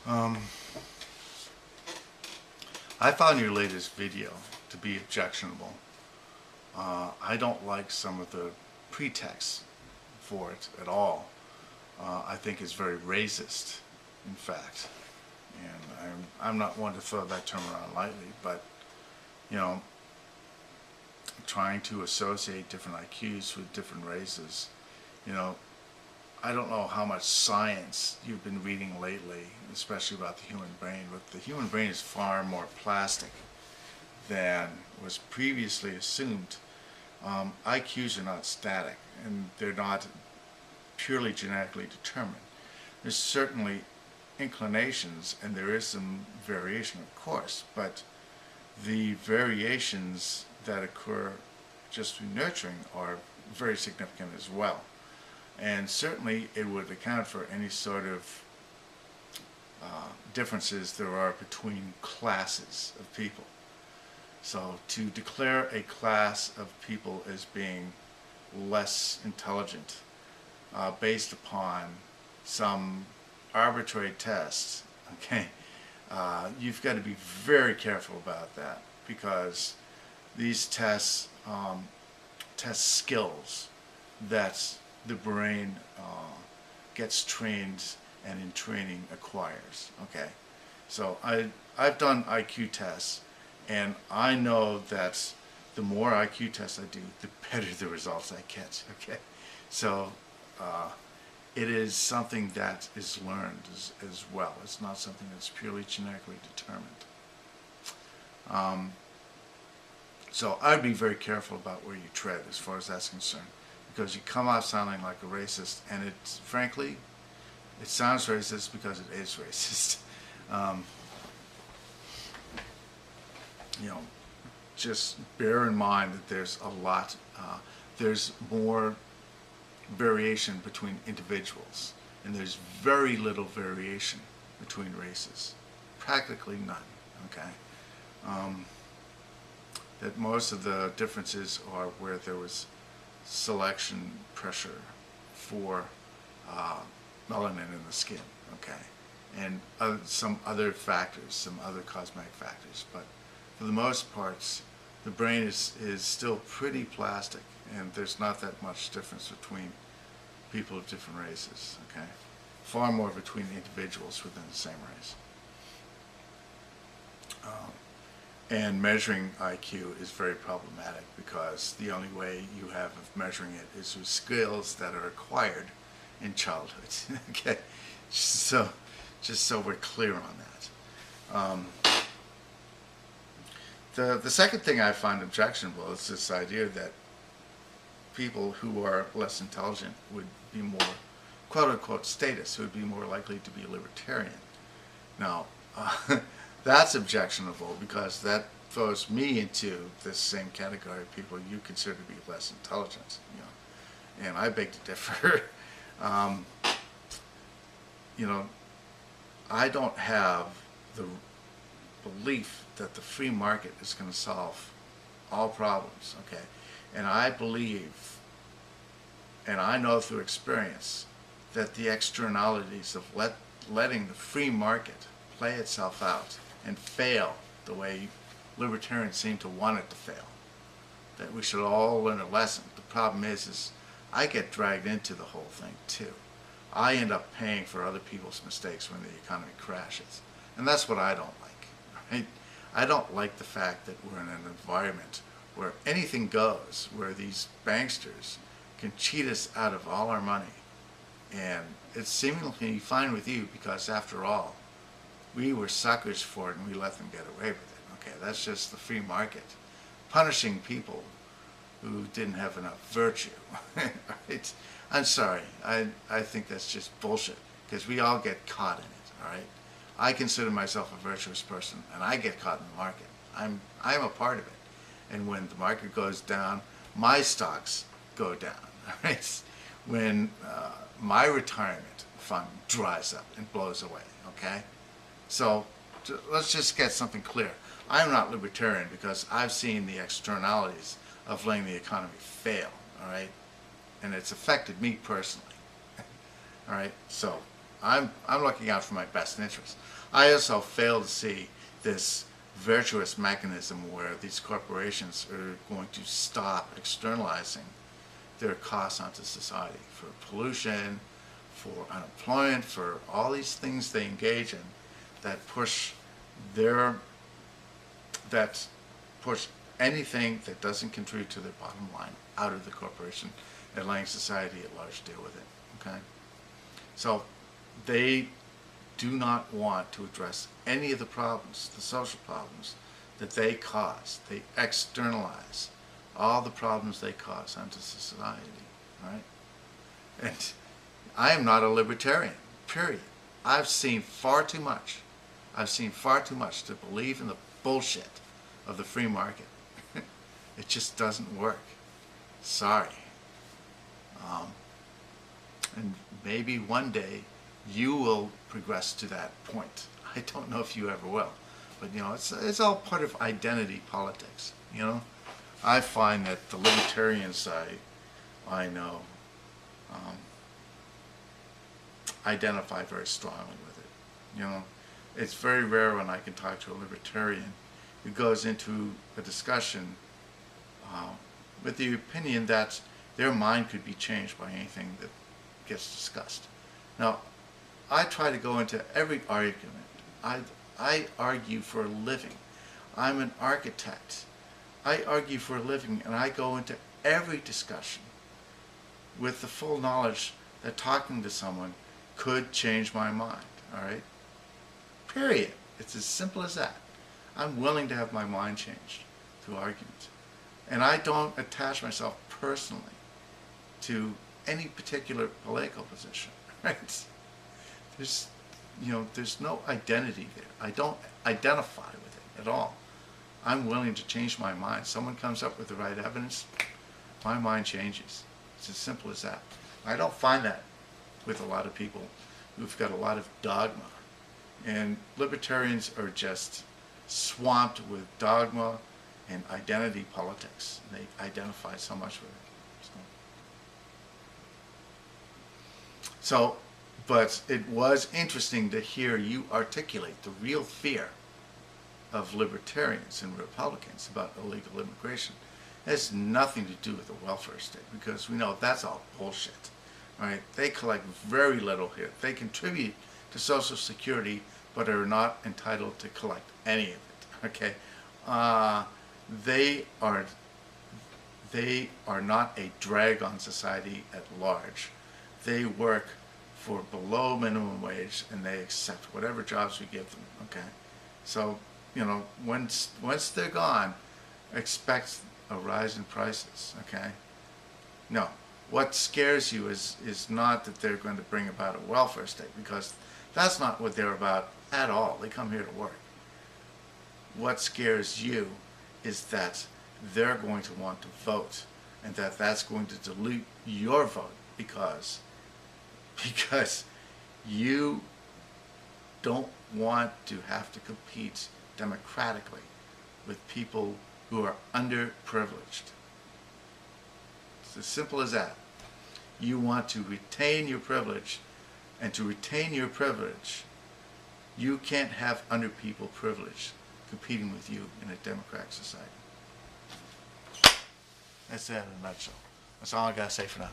Um, I found your latest video to be objectionable. I don't like some of the pretext for it at all. I think it's very racist, in fact. And I'm not one to throw that term around lightly, but, you know, trying to associate different IQs with different races, you know, I don't know how much science you've been reading lately, especially about the human brain, but the human brain is far more plastic than was previously assumed. IQs are not static, and they're not purely genetically determined. There's certainly inclinations, and there is some variation, of course, but the variations that occur just through nurturing are very significant as well. And certainly it would account for any sort of differences there are between classes of people. So to declare a class of people as being less intelligent based upon some arbitrary test, okay, you've got to be very careful about that, because these tests test skills that the brain gets trained and in training acquires. Okay, so I've done IQ tests, and I know that the more IQ tests I do, the better the results I get. Okay, so it is something that is learned as well. It's not something that's purely genetically determined. So I'd be very careful about where you tread as far as that's concerned, because you come out sounding like a racist, and it's frankly, it sounds racist because it is racist. You know, just bear in mind that there's a lot, there's more variation between individuals, and there's very little variation between races, practically none. Okay, that most of the differences are where there was selection pressure for melanin in the skin, okay, and some other factors, some other cosmetic factors, but for the most parts, the brain is still pretty plastic, and there's not that much difference between people of different races, okay, far more between individuals within the same race. And measuring IQ is very problematic, because the only way you have of measuring it is with skills that are acquired in childhood. Okay, so just so we're clear on that. The second thing I find objectionable is this idea that people who are less intelligent would be more quote-unquote status, who would be more likely to be a libertarian. Now, that's objectionable, because that throws me into this same category of people you consider to be less intelligent, you know, and I beg to differ. You know, I don't have the belief that the free market is going to solve all problems, okay, and I believe, and I know through experience, that the externalities of letting the free market play itself out and fail the way libertarians seem to want it to fail, that we should all learn a lesson. The problem is I get dragged into the whole thing too. I end up paying for other people's mistakes when the economy crashes, and that's what I don't like, right? I don't like the fact that we're in an environment where anything goes, where these banksters can cheat us out of all our money, and it's seemingly fine with you, because after all, we were suckers for it and we let them get away with it. Okay, that's just the free market punishing people who didn't have enough virtue. Right? I'm sorry, I think that's just bullshit, because we all get caught in it. All right, I consider myself a virtuous person, and I get caught in the market. I'm a part of it, and when the market goes down, my stocks go down. All right, when my retirement fund dries up and blows away. Okay. So let's just get something clear. I'm not libertarian because I've seen the externalities of letting the economy fail, all right? And it's affected me personally, all right? So I'm looking out for my best interest. I also fail to see this virtuous mechanism where these corporations are going to stop externalizing their costs onto society for pollution, for unemployment, for all these things they engage in that push their that push anything that doesn't contribute to their bottom line out of the corporation and letting society at large deal with it. Okay? So they do not want to address any of the problems, the social problems that they cause. They externalize all the problems they cause onto society, right? And I am not a libertarian, period. I've seen far too much. I've seen far too much to believe in the bullshit of the free market. It just doesn't work. Sorry. And maybe one day you will progress to that point. I don't know if you ever will. But, you know, it's all part of identity politics, you know? I find that the libertarians I know identify very strongly with it. You know, it's very rare when I can talk to a libertarian who goes into a discussion with the opinion that their mind could be changed by anything that gets discussed. Now, I try to go into every argument. I argue for a living. I'm an architect. I argue for a living, and I go into every discussion with the full knowledge that talking to someone could change my mind, all right? Period. It's as simple as that. I'm willing to have my mind changed through arguments. And I don't attach myself personally to any particular political position, right? There's no identity there. I don't identify with it at all. I'm willing to change my mind. Someone comes up with the right evidence, my mind changes. It's as simple as that. I don't find that with a lot of people who've got a lot of dogma. And libertarians are just swamped with dogma and identity politics. They identify so much with it. But it was interesting to hear you articulate the real fear of libertarians and Republicans about illegal immigration. It has nothing to do with the welfare state, because we know that's all bullshit. Right? They collect very little here. They contribute to Social Security, but are not entitled to collect any of it. Okay, they are not a drag on society at large. They work for below minimum wage, and they accept whatever jobs we give them. Okay, so you know, once they're gone, expect a rise in prices. Okay, no. What scares you is not that they're going to bring about a welfare state, because that's not what they're about at all. They come here to work. What scares you is that they're going to want to vote, and that's going to dilute your vote because you don't want to have to compete democratically with people who are underprivileged. It's as simple as that. You want to retain your privilege, and to retain your privilege, you can't have under people privilege competing with you in a democratic society. That's it in a nutshell. That's all I got to say for now.